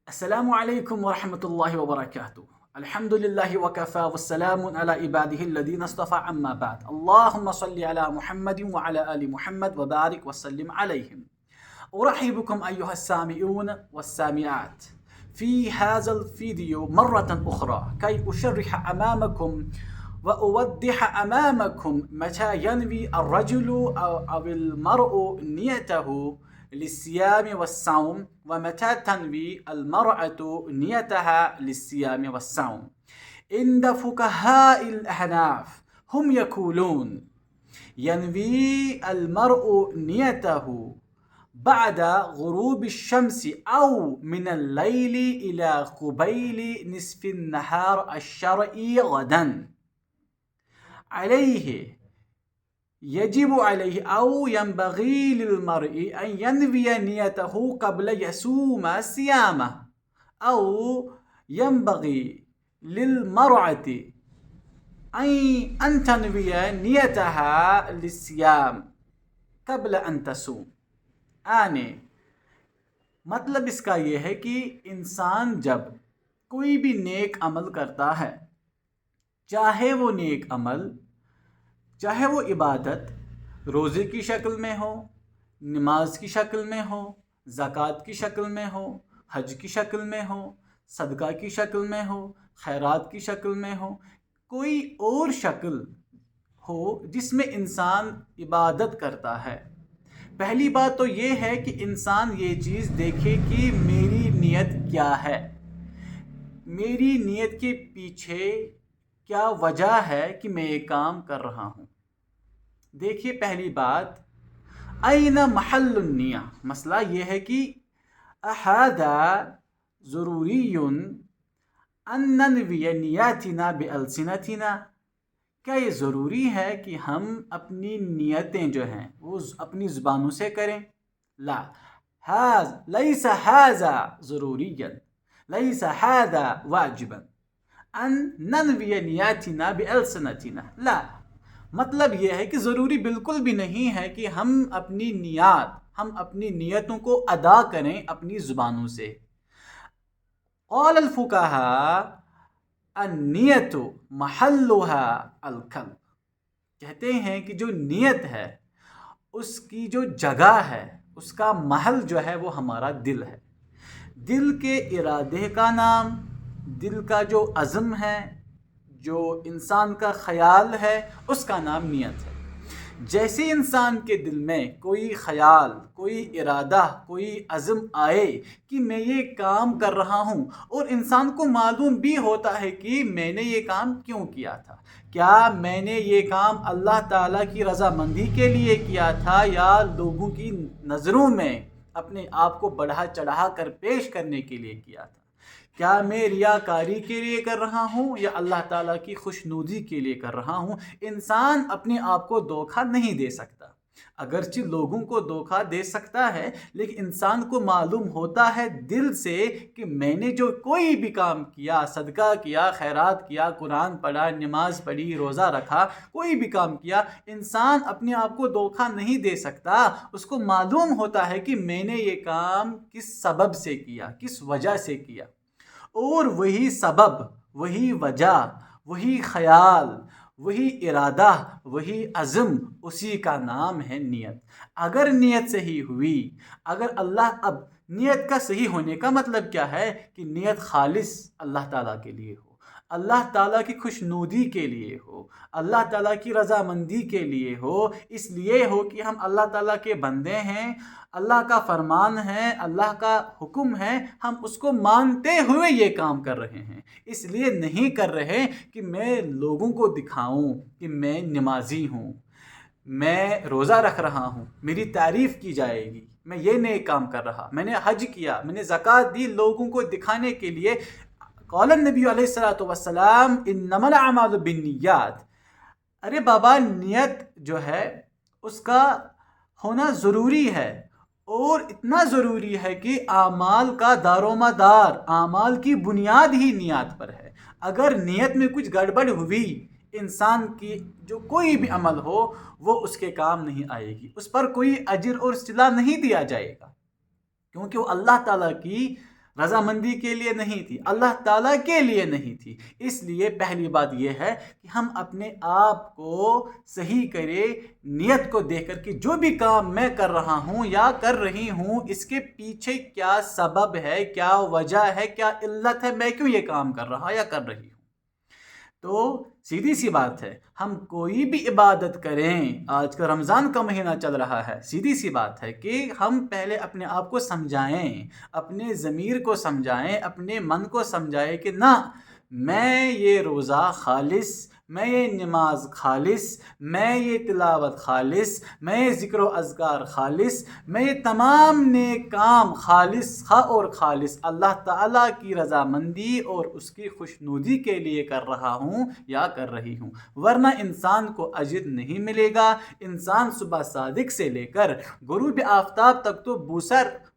السلام عليكم ورحمة الله وبركاته. الحمد لله وكفى والسلام على عباده الذين اصطفى. أما بعد، اللهم صل على محمد وعلى آل محمد وبارك وسلم عليهم. أرحب بكم أيها السامعون والسامعات في هذا الفيديو مرة أخرى كي أشرح أمامكم وأوضح أمامكم متى ينوي الرجل أو المرء نيته للصيام والصوم، ومتى تنوي المرأة نيتها للصيام والصوم. عند فقهاء الأحناف هم يقولون ينوي المرء نيته بعد غروب الشمس أو من الليل إلى قبيل نصف النهار الشرعي غدا. يجب عليه أو ينبغي للمرء أن ينوي نيته قبل يصوم صيامه، أو ينبغي للمرأة أن تنوي نيتها للصيام قبل أن تصوم. مطلب اس کا یہ ہے کہ انسان جب کوئی بھی نیک عمل کرتا ہے، چاہے وہ نیک عمل، چاہے وہ عبادت روزے کی شکل میں ہو، نماز کی شکل میں ہو، زکوٰۃ کی شکل میں ہو، حج کی شکل میں ہو، صدقہ کی شکل میں ہو، خیرات کی شکل میں ہو، کوئی اور شکل ہو جس میں انسان عبادت کرتا ہے، پہلی بات تو یہ ہے کہ انسان یہ چیز دیکھے کہ میری نیت کیا ہے، میری نیت کے پیچھے کیا وجہ ہے کہ میں یہ کام کر رہا ہوں۔ دیکھیے، پہلی بات، این محل النیہ، مسئلہ یہ ہے کہ احاذا ضروری ان ننوی نیاتنا بالسنتنا، کیا یہ ضروری ہے کہ ہم اپنی نیتیں جو ہیں وہ اپنی زبانوں سے کریں؟ لا، لیس ھذا ضروریا، لیس ھذا واجبا ان ننوی نیاتنا بالسنتنا. لا، مطلب یہ ہے کہ ضروری بالکل بھی نہیں ہے کہ ہم اپنی نیتوں کو ادا کریں اپنی زبانوں سے۔ قال الفقہاء النیت محلها القلب، کہتے ہیں کہ جو نیت ہے اس کی جو جگہ ہے، اس کا محل جو ہے وہ ہمارا دل ہے۔ دل کے ارادے کا نام، دل کا جو عزم ہے، جو انسان کا خیال ہے، اس کا نام نیت ہے۔ جیسے انسان کے دل میں کوئی خیال، کوئی ارادہ، کوئی عزم آئے کہ میں یہ کام کر رہا ہوں، اور انسان کو معلوم بھی ہوتا ہے کہ میں نے یہ کام کیوں کیا تھا، کیا میں نے یہ کام اللہ تعالیٰ کی رضامندی کے لیے کیا تھا یا لوگوں کی نظروں میں اپنے آپ کو بڑھا چڑھا کر پیش کرنے کے لیے کیا تھا، کیا میں ریاکاری کے لیے کر رہا ہوں یا اللہ تعالیٰ کی خوشنودی کے لیے کر رہا ہوں۔ انسان اپنے آپ کو دھوکہ نہیں دے سکتا، اگرچہ لوگوں کو دھوکہ دے سکتا ہے، لیکن انسان کو معلوم ہوتا ہے دل سے کہ میں نے جو کوئی بھی کام کیا، صدقہ کیا، خیرات کیا، قرآن پڑھا، نماز پڑھی، روزہ رکھا، کوئی بھی کام کیا، انسان اپنے آپ کو دھوکہ نہیں دے سکتا۔ اس کو معلوم ہوتا ہے کہ میں نے یہ کام کس سبب سے کیا، کس وجہ سے کیا، اور وہی سبب، وہی وجہ، وہی خیال، وہی ارادہ، وہی عزم، اسی کا نام ہے نیت۔ اگر نیت صحیح ہوئی، اب نیت کا صحیح ہونے کا مطلب کیا ہے کہ نیت خالص اللہ تعالیٰ کے لیے ہو، اللہ تعالیٰ کی خوشنودی کے لیے ہو، اللہ تعالیٰ کی رضامندی کے لیے ہو، اس لیے ہو کہ ہم اللہ تعالیٰ کے بندے ہیں، اللہ کا فرمان ہے، اللہ کا حکم ہے، ہم اس کو مانتے ہوئے یہ کام کر رہے ہیں، اس لیے نہیں کر رہے کہ میں لوگوں کو دکھاؤں کہ میں نمازی ہوں، میں روزہ رکھ رہا ہوں، میری تعریف کی جائے گی، میں یہ نیک کام کر رہا، میں نے حج کیا، میں نے زکوٰۃ دی لوگوں کو دکھانے کے لیے۔ قال النبی علیہ السلام انما الاعمال بالنیات، ارے بابا، نیت جو ہے اس کا ہونا ضروری ہے، اور اتنا ضروری ہے کہ اعمال کا دار و مدار، اعمال کی بنیاد ہی نیت پر ہے۔ اگر نیت میں کچھ گڑبڑ ہوئی، انسان کی جو کوئی بھی عمل ہو وہ اس کے کام نہیں آئے گی، اس پر کوئی اجر اور صلہ نہیں دیا جائے گا، کیونکہ وہ اللہ تعالیٰ کی رضامندی کے لیے نہیں تھی، اللہ تعالیٰ کے لیے نہیں تھی۔ اس لیے پہلی بات یہ ہے کہ ہم اپنے آپ کو صحیح کرے، نیت کو دیکھ کر کہ جو بھی کام میں کر رہا ہوں یا کر رہی ہوں اس کے پیچھے کیا سبب ہے، کیا وجہ ہے، کیا علت ہے، میں کیوں یہ کام کر رہا یا کر رہی ہوں۔ تو سیدھی سی بات ہے، ہم کوئی بھی عبادت کریں، آج کل رمضان کا مہینہ چل رہا ہے، سیدھی سی بات ہے کہ ہم پہلے اپنے آپ کو سمجھائیں، اپنے ضمیر کو سمجھائیں، اپنے من کو سمجھائیں کہ نہ، میں یہ روزہ خالص، میں یہ نماز خالص، میں یہ تلاوت خالص، میں یہ ذکر و اذکار خالص، میں یہ تمام نیک کام خالص اور خالص اللہ تعالیٰ کی رضامندی اور اس کی خوشنودی کے لیے کر رہا ہوں یا کر رہی ہوں، ورنہ انسان کو اجر نہیں ملے گا۔ انسان صبح صادق سے لے کر غروب آفتاب تک تو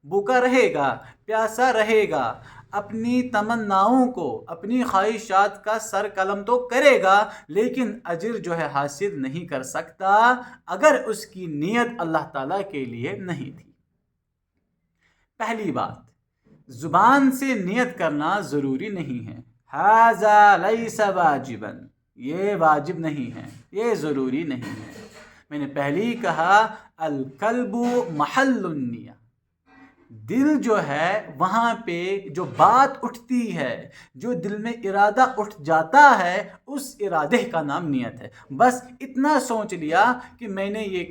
بھوکا رہے گا، پیاسا رہے گا، اپنی تمناؤں کو، اپنی خواہشات کا سر قلم تو کرے گا، لیکن اجر جو ہے حاصل نہیں کر سکتا اگر اس کی نیت اللہ تعالیٰ کے لیے نہیں تھی۔ پہلی بات، زبان سے نیت کرنا ضروری نہیں ہے، ھذا لیس واجبا، یہ واجب نہیں ہے، یہ ضروری نہیں ہے۔ میں نے پہلے ہی کہا القلب محل النیہ، دل جو ہے وہاں پہ جو بات اٹھتی ہے، جو دل میں ارادہ اٹھ جاتا ہے، اس ارادے کا نام نیت ہے۔ بس اتنا سوچ لیا کہ میں یہ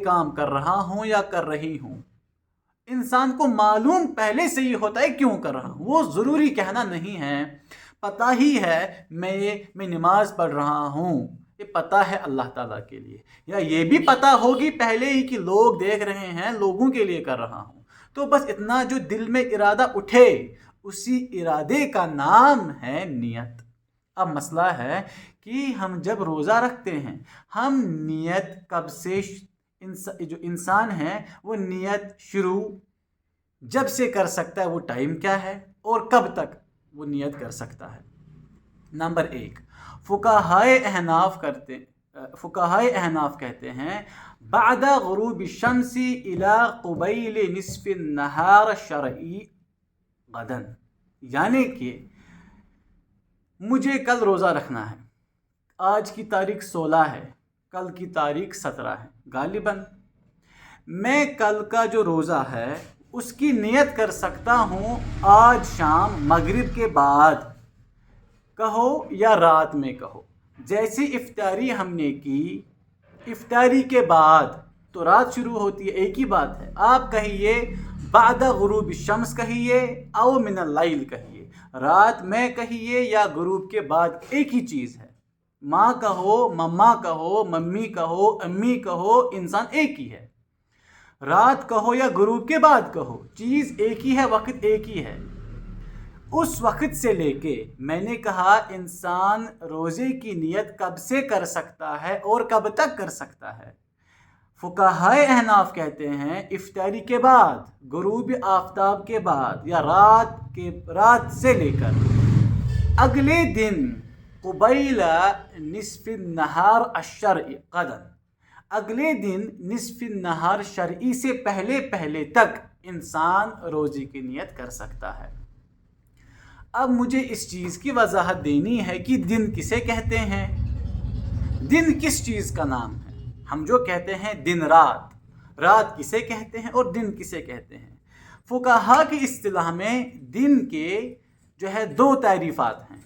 کام کر رہا ہوں یا کر رہی ہوں، انسان کو معلوم پہلے سے ہی ہوتا ہے کیوں کر رہا ہوں، وہ ضروری کہنا نہیں ہے۔ پتہ ہی ہے میں نماز پڑھ رہا ہوں، یہ پتہ ہے اللہ تعالیٰ کے لیے، یا یہ بھی پتہ ہوگی پہلے ہی کہ لوگ دیکھ رہے ہیں، لوگوں کے لیے کر رہا ہوں۔ تو بس اتنا جو دل میں ارادہ اٹھے، اسی ارادے کا نام ہے نیت۔ اب مسئلہ ہے کہ ہم جب روزہ رکھتے ہیں، ہم نیت کب سے، جو انسان ہے وہ نیت شروع جب سے کر سکتا ہے، وہ ٹائم کیا ہے اور کب تک وہ نیت کر سکتا ہے؟ نمبر 1، فقہائے احناف کہتے ہیں بعد غروب الشمس الى قبیل نصف النہار شرعی غدن، یعنی کہ مجھے کل روزہ رکھنا ہے، آج کی تاریخ 16 ہے، کل کی تاریخ 17 ہے، غالباً میں کل کا جو روزہ ہے اس کی نیت کر سکتا ہوں آج شام مغرب کے بعد کہو یا رات میں کہو۔ جیسے افطاری ہم نے کی، افطاری کے بعد تو رات شروع ہوتی ہے، ایک ہی بات ہے، آپ کہیے بعد غروب الشمس کہیے او من اللیل کہیے، رات میں کہیے یا غروب کے بعد، ایک ہی چیز ہے۔ ماں کہو، مما کہو، ممی کہو، امی کہو، انسان ایک ہی ہے، رات کہو یا غروب کے بعد کہو، چیز ایک ہی ہے، وقت ایک ہی ہے۔ اس وقت سے لے کے میں نے کہا انسان روزے کی نیت کب سے کر سکتا ہے اور کب تک کر سکتا ہے؟ فقہائے احناف کہتے ہیں افطاری کے بعد، غروب آفتاب کے بعد، یا رات سے لے کر اگلے دن قبیل نصف النہار الشرعی غدن، اگلے دن نصف النہار شرعی سے پہلے تک انسان روزے کی نیت کر سکتا ہے۔ اب مجھے اس چیز کی وضاحت دینی ہے کہ دن کسے کہتے ہیں، دن کس چیز کا نام ہے؟ ہم جو کہتے ہیں دن رات کسے کہتے ہیں اور دن کسے کہتے ہیں؟ فقہا کی اصطلاح میں دن کے جو ہے 2 تعریفات ہیں،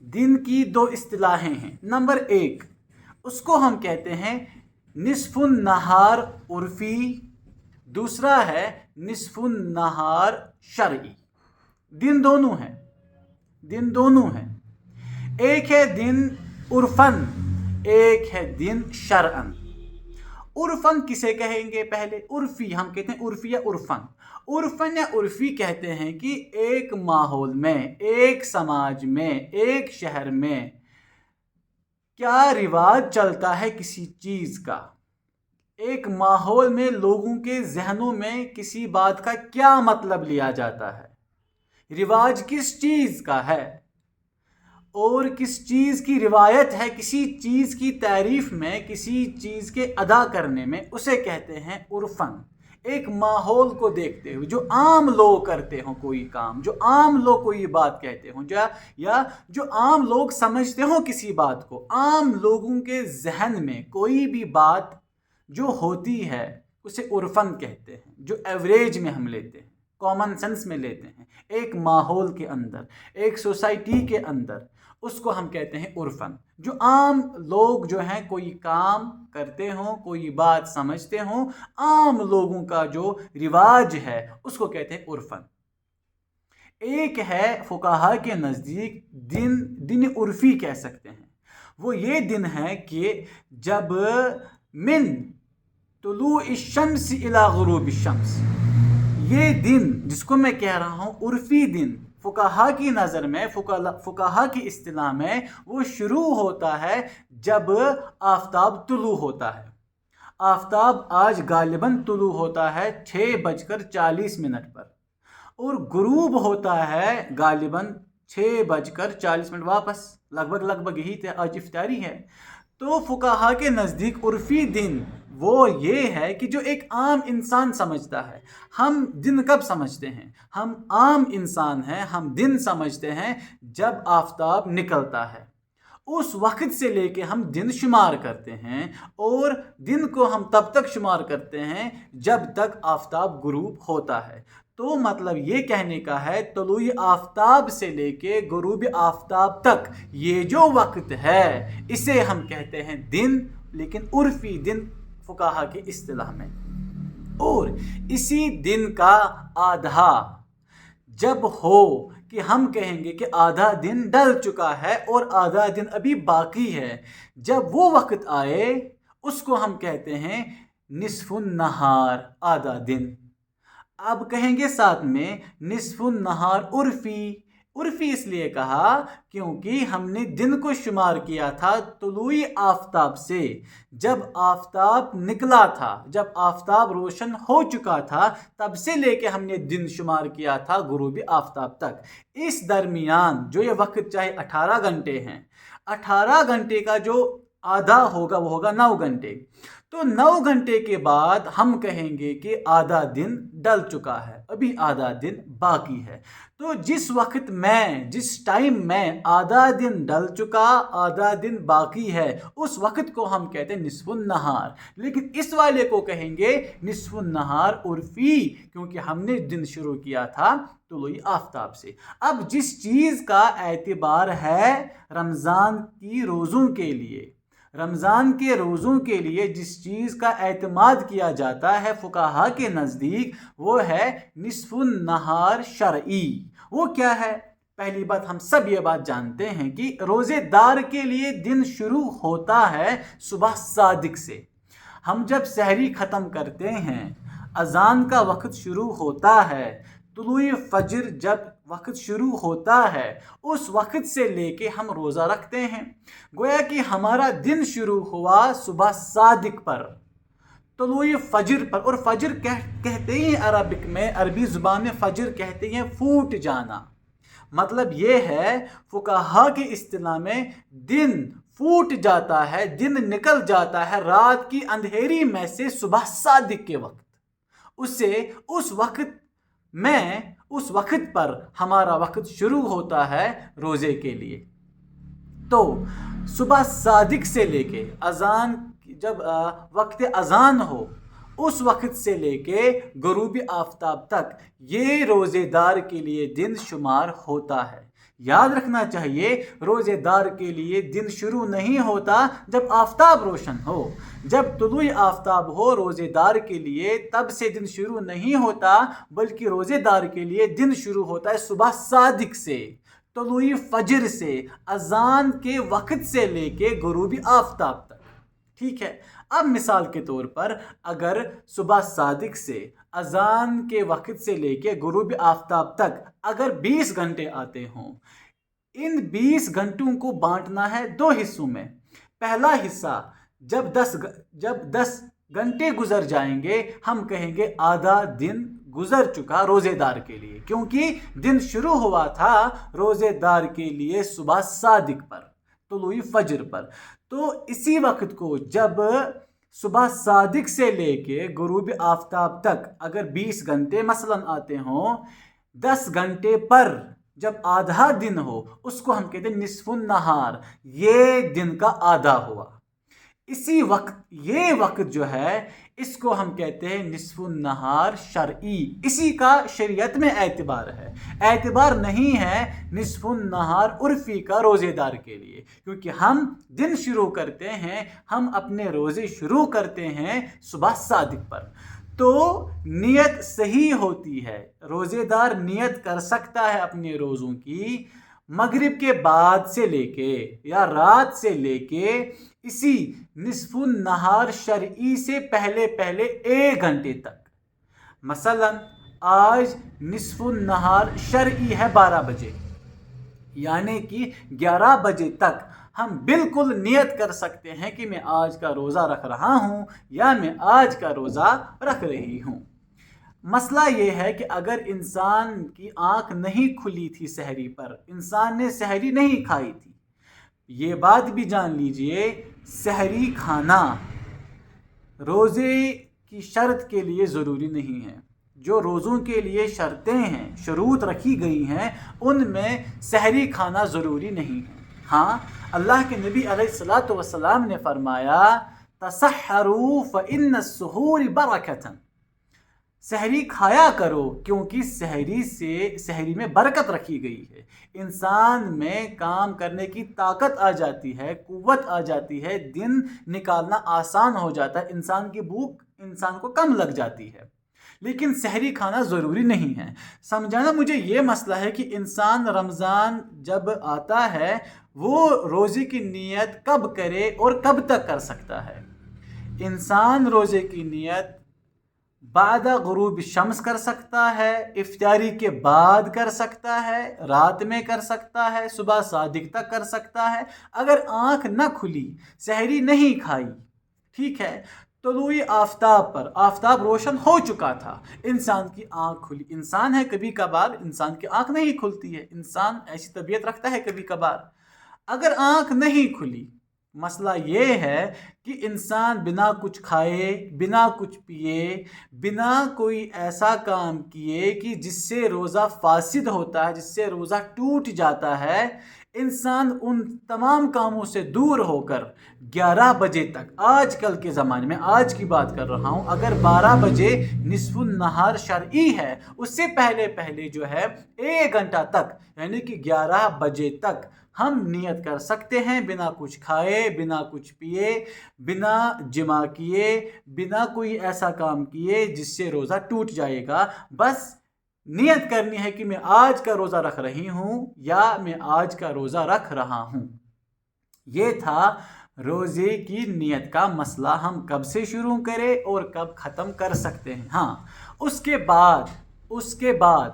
دن کی 2 اصطلاحیں ہیں۔ نمبر 1، اس کو ہم کہتے ہیں نصف النہار عرفی، دوسرا ہے نصف النہار شرعی۔ دن دونوں ہیں، ایک ہے دن عرفن، ایک ہے دن شرعن۔ عرفن کسے کہیں گے؟ پہلے عرفی، ہم کہتے ہیں عرفی یا عرفن یا عرفی کہتے ہیں کہ ایک ماحول میں، ایک سماج میں، ایک شہر میں کیا رواج چلتا ہے کسی چیز کا، ایک ماحول میں لوگوں کے ذہنوں میں کسی بات کا کیا مطلب لیا جاتا ہے، رواج کس چیز کا ہے اور کس چیز کی روایت ہے، کسی چیز کی تعریف میں، کسی چیز کے ادا کرنے میں، اسے کہتے ہیں عرفن۔ ایک ماحول کو دیکھتے ہوئے، جو عام لوگ کرتے ہوں کوئی کام، جو عام لوگ کوئی بات کہتے ہوں، یا جو عام لوگ سمجھتے ہوں کسی بات کو، عام لوگوں کے ذہن میں کوئی بھی بات جو ہوتی ہے اسے عرفاً کہتے ہیں، جو ایوریج میں ہم لیتے ہیں، کامن سینس میں لیتے ہیں، ایک ماحول کے اندر، ایک سوسائٹی کے اندر، اس کو ہم کہتے ہیں عرفاً۔ جو عام لوگ جو ہیں کوئی کام کرتے ہوں، کوئی بات سمجھتے ہوں، عام لوگوں کا جو رواج ہے اس کو کہتے ہیں عرفاً۔ ایک ہے فقہا کے نزدیک دن عرفی کہہ سکتے ہیں، وہ یہ دن ہے کہ جب من طلوع الشمس الى غروب الشمس، یہ دن جس کو میں کہہ رہا ہوں عرفی دن، فقہا کی نظر میں، فقہا کی اصطلاح میں وہ شروع ہوتا ہے جب آفتاب طلوع ہوتا ہے۔ آفتاب آج غالباً طلوع ہوتا ہے 6:40 پر، اور غروب ہوتا ہے غالباً 6:40 واپس، لگ بھگ یہی آج افطاری ہے۔ تو فقہا کے نزدیک عرفی دن وہ یہ ہے کہ جو ایک عام انسان سمجھتا ہے۔ ہم دن کب سمجھتے ہیں؟ ہم عام انسان ہیں، ہم دن سمجھتے ہیں جب آفتاب نکلتا ہے، اس وقت سے لے کے ہم دن شمار کرتے ہیں، اور دن کو ہم تب تک شمار کرتے ہیں جب تک آفتاب غروب ہوتا ہے۔ تو مطلب یہ کہنے کا ہے طلوع آفتاب سے لے کے غروب آفتاب تک یہ جو وقت ہے اسے ہم کہتے ہیں دن، لیکن عرفی دن فقہا کی اصطلاح میں۔ اور اسی دن کا آدھا جب ہو کہ ہم کہیں گے کہ آدھا دن ڈل چکا ہے اور آدھا دن ابھی باقی ہے، جب وہ وقت آئے اس کو ہم کہتے ہیں نصف النہار، آدھا دن۔ اب کہیں گے ساتھ میں نصف النہار عرفی اس لیے کہا کیونکہ ہم نے دن کو شمار کیا تھا طلوع آفتاب سے، جب آفتاب نکلا تھا، جب آفتاب روشن ہو چکا تھا، تب سے لے کے ہم نے دن شمار کیا تھا غروب آفتاب تک۔ اس درمیان جو یہ وقت چاہے 18 گھنٹے ہیں، 18 گھنٹے کا جو آدھا ہوگا وہ ہوگا 9 گھنٹے۔ تو 9 گھنٹے کے بعد ہم کہیں گے کہ آدھا دن ڈل چکا ہے، ابھی آدھا دن باقی ہے۔ تو جس ٹائم میں آدھا دن ڈل چکا، آدھا دن باقی ہے، اس وقت کو ہم کہتے ہیں نصف النہار۔ لیکن اس والے کو کہیں گے نصف النہار عرفی، کیونکہ ہم نے دن شروع کیا تھا طلوع آفتاب سے۔ اب جس چیز کا اعتبار ہے رمضان کے روزوں کے لیے جس چیز کا اعتماد کیا جاتا ہے فقہا کے نزدیک، وہ ہے نصف النہار شرعی۔ وہ کیا ہے؟ پہلی بات، ہم سب یہ بات جانتے ہیں کہ روزے دار کے لیے دن شروع ہوتا ہے صبح صادق سے۔ ہم جب سحری ختم کرتے ہیں، اذان کا وقت شروع ہوتا ہے، طلوع فجر جب وقت شروع ہوتا ہے، اس وقت سے لے کے ہم روزہ رکھتے ہیں۔ گویا کہ ہمارا دن شروع ہوا صبح صادق پر، طلوع فجر پر۔ اور فجر کہتے ہیں عربک میں، عربی زبان میں فجر کہتے ہیں پھوٹ جانا۔ مطلب یہ ہے فقہا کی اصطلاح میں دن پھوٹ جاتا ہے، دن نکل جاتا ہے رات کی اندھیری میں سے صبح صادق کے وقت۔ اس وقت پر ہمارا وقت شروع ہوتا ہے روزے کے لیے۔ تو صبح صادق سے لے کے اذان، جب وقت اذان ہو اس وقت سے لے کے غروب آفتاب تک یہ روزے دار کے لیے دن شمار ہوتا ہے۔ یاد رکھنا چاہیے روزے دار کے لیے دن شروع نہیں ہوتا جب آفتاب روشن ہو، جب طلوع آفتاب ہو روزے دار کے لیے تب سے دن شروع نہیں ہوتا، بلکہ روزے دار کے لیے دن شروع ہوتا ہے صبح صادق سے، طلوع فجر سے، اذان کے وقت سے لے کے غروب آفتاب تک۔ ٹھیک ہے، اب مثال کے طور پر اگر صبح صادق سے اذان کے وقت سے لے کے غروب آفتاب تک اگر 20 گھنٹے آتے ہوں، ان 20 گھنٹوں کو بانٹنا ہے 2 حصوں میں۔ پہلا حصہ جب 10 گھنٹے گزر جائیں گے، ہم کہیں گے آدھا دن گزر چکا روزے دار کے لیے، کیونکہ دن شروع ہوا تھا روزے دار کے لیے صبح صادق پر، طلوع فجر پر۔ تو اسی وقت کو جب صبح صادق سے لے کے غروب آفتاب تک اگر 20 گھنٹے مثلاً آتے ہوں، 10 گھنٹے پر جب آدھا دن ہو اس کو ہم کہتے ہیں نصف النہار، یہ دن کا آدھا ہوا۔ اسی وقت یہ وقت جو ہے اس کو ہم کہتے ہیں نصف النہار شرعی، اسی کا شریعت میں اعتبار ہے۔ اعتبار نہیں ہے نصف النہار عرفی کا روزے دار کے لیے، کیونکہ ہم دن شروع کرتے ہیں، ہم اپنے روزے شروع کرتے ہیں صبح صادق پر، تو نیت صحیح ہوتی ہے۔ روزے دار نیت کر سکتا ہے اپنے روزوں کی مغرب کے بعد سے لے کے یا رات سے لے کے اسی نصف النہار شرعی سے پہلے 1 گھنٹے تک۔ مثلا آج نصف النہار شرعی ہے 12 بجے، یعنی کہ 11 بجے تک ہم بالکل نیت کر سکتے ہیں کہ میں آج کا روزہ رکھ رہا ہوں یا میں آج کا روزہ رکھ رہی ہوں۔ مسئلہ یہ ہے کہ اگر انسان کی آنکھ نہیں کھلی تھی سحری پر، انسان نے سحری نہیں کھائی تھی، یہ بات بھی جان لیجئے سحری کھانا روزے کی شرط کے لیے ضروری نہیں ہے۔ جو روزوں کے لیے شرطیں ہیں، شروط رکھی گئی ہیں، ان میں سحری کھانا ضروری نہیں ہے۔ ہاں، اللہ کے نبی علیہ السلام نے فرمایا تسحروا فإن السحور برکۃ، سحری کھایا کرو کیونکہ سحری میں برکت رکھی گئی ہے۔ انسان میں کام کرنے کی طاقت آ جاتی ہے، قوت آ جاتی ہے، دن نکالنا آسان ہو جاتا ہے، انسان کی بھوک انسان کو کم لگ جاتی ہے، لیکن سحری کھانا ضروری نہیں ہے۔ سمجھانا مجھے یہ مسئلہ ہے کہ انسان رمضان جب آتا ہے وہ روزے کی نیت کب کرے اور کب تک کر سکتا ہے؟ انسان روزے کی نیت بعد غروب شمس کر سکتا ہے، افطاری کے بعد کر سکتا ہے، رات میں کر سکتا ہے، صبح صادق تک کر سکتا ہے۔ اگر آنکھ نہ کھلی، سحری نہیں کھائی، ٹھیک ہے، طلوع آفتاب پر آفتاب روشن ہو چکا تھا، انسان کی آنکھ کھلی، انسان ہے کبھی کبھار انسان کی آنکھ نہیں کھلتی ہے، انسان ایسی طبیعت رکھتا ہے کبھی کبھار، اگر آنکھ نہیں کھلی، مسئلہ یہ ہے کہ انسان بنا کچھ کھائے، بنا کچھ پیے، بنا کوئی ایسا کام کیے کہ جس سے روزہ فاسد ہوتا ہے، جس سے روزہ ٹوٹ جاتا ہے، انسان ان تمام کاموں سے دور ہو کر 11 بجے تک، آج کل کے زمانے میں آج کی بات کر رہا ہوں، اگر 12 بجے نصف النہار شرعی ہے، اس سے پہلے جو ہے 1 گھنٹہ تک، یعنی کہ 11 بجے تک ہم نیت کر سکتے ہیں بنا کچھ کھائے، بنا کچھ پیے، بنا جماع کیے، بنا کوئی ایسا کام کیے جس سے روزہ ٹوٹ جائے گا۔ بس نیت کرنی ہے کہ میں آج کا روزہ رکھ رہی ہوں یا میں آج کا روزہ رکھ رہا ہوں۔ یہ تھا روزے کی نیت کا مسئلہ، ہم کب سے شروع کریں اور کب ختم کر سکتے ہیں۔ ہاں، اس کے بعد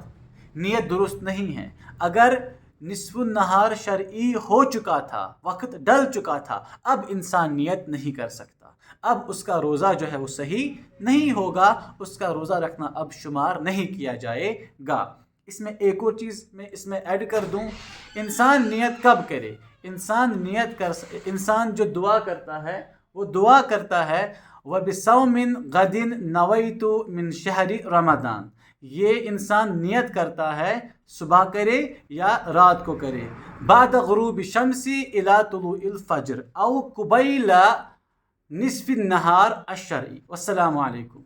نیت درست نہیں ہے۔ اگر نصف النہار شرعی ہو چکا تھا، وقت ڈل چکا تھا، اب انسان نیت نہیں کر سکتا، اب اس کا روزہ جو ہے وہ صحیح نہیں ہوگا، اس کا روزہ رکھنا اب شمار نہیں کیا جائے گا۔ اس میں ایک اور چیز میں اس میں ایڈ کر دوں، انسان نیت کب کرے؟ انسان جو دعا کرتا ہے وہ دعا کرتا ہے وَبِصَوْمٍ غَدٍ نَوَيْتُ مِنْ شَهْرِ رمضان، یہ انسان نیت کرتا ہے صبح کرے یا رات کو کرے، بعد غروب شمسی الی طلوع الفجر او قبیل نصف النہار الشرعی۔ والسلام علیکم۔